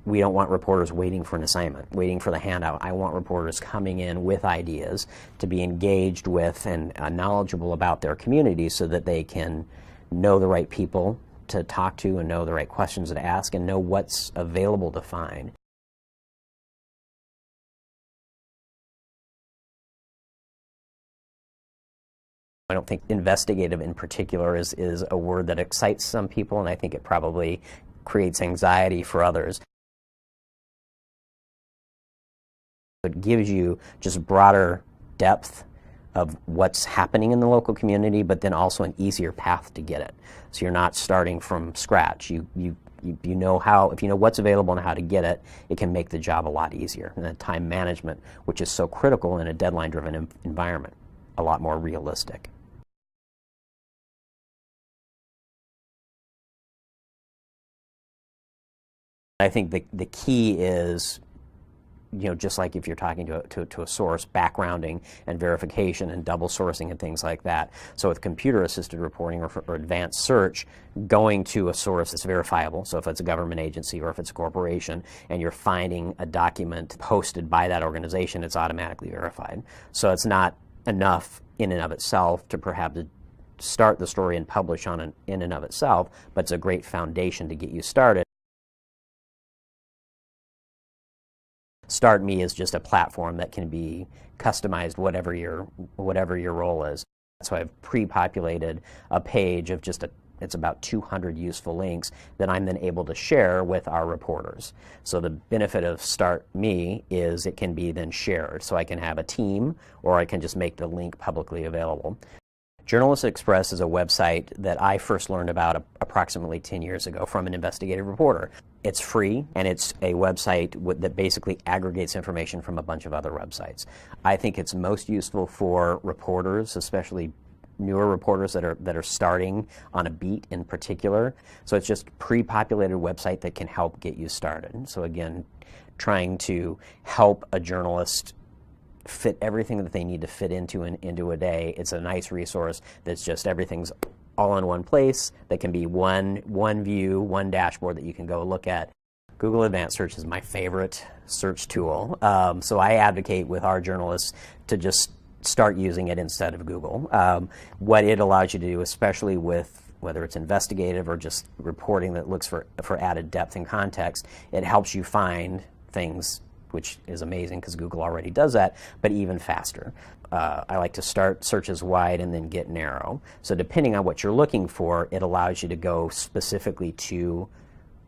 we don't want reporters waiting for an assignment, waiting for the handout. I want reporters coming in with ideas to be engaged with and knowledgeable about their community so that they can know the right people to talk to and know the right questions to ask and know what's available to find. I don't think investigative in particular is a word that excites some people, and I think it probably creates anxiety for others. It gives you just broader depth of what's happening in the local community, but then also an easier path to get it. So you're not starting from scratch. You know how, if you know what's available and how to get it, it can make the job a lot easier. And then time management, which is so critical in a deadline-driven environment, a lot more realistic. I think the key is, just like if you're talking to a source, backgrounding and verification and double sourcing and things like that. So with computer-assisted reporting or advanced search, going to a source that's verifiable, so if it's a government agency or if it's a corporation, and you're finding a document posted by that organization, it's automatically verified. So it's not enough in and of itself to perhaps start the story and publish on it in and of itself, but it's a great foundation to get you started. StartMe is just a platform that can be customized whatever your role is. So I've pre-populated a page of it's about 200 useful links that I'm then able to share with our reporters. So the benefit of StartMe is it can be then shared. So I can have a team, or I can just make the link publicly available. Journalist Express is a website that I first learned about approximately 10 years ago from an investigative reporter. It's free, and it's a website that basically aggregates information from a bunch of other websites. I think it's most useful for reporters, especially newer reporters that are starting on a beat in particular. So it's just a pre-populated website that can help get you started. So again, trying to help a journalist fit everything that they need to fit into a day. It's a nice resource that's just everything's all in one place. That can be one view, one dashboard that you can go look at. Google Advanced Search is my favorite search tool. So I advocate with our journalists to just start using it instead of Google. What it allows you to do, especially with whether it's investigative or just reporting that looks for added depth and context, it helps you find things, which is amazing because Google already does that, but even faster. I like to start searches wide and then get narrow. So depending on what you're looking for, it allows you to go specifically to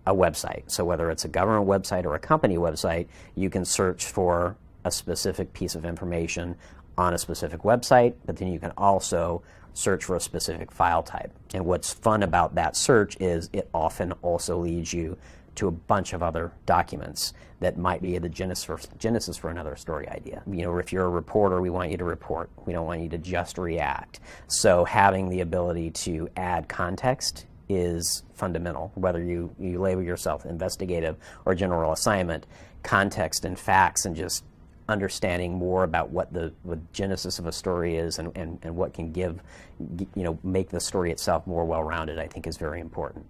a website. So whether it's a government website or a company website, you can search for a specific piece of information on a specific website, but then you can also search for a specific file type. And what's fun about that search is it often also leads you to a bunch of other documents that might be the genesis for another story idea. If you're a reporter, we want you to report. We don't want you to just react. So having the ability to add context is fundamental. Whether you label yourself investigative or general assignment, context and facts and just understanding more about what the genesis of a story is and what can make the story itself more well-rounded, I think is very important.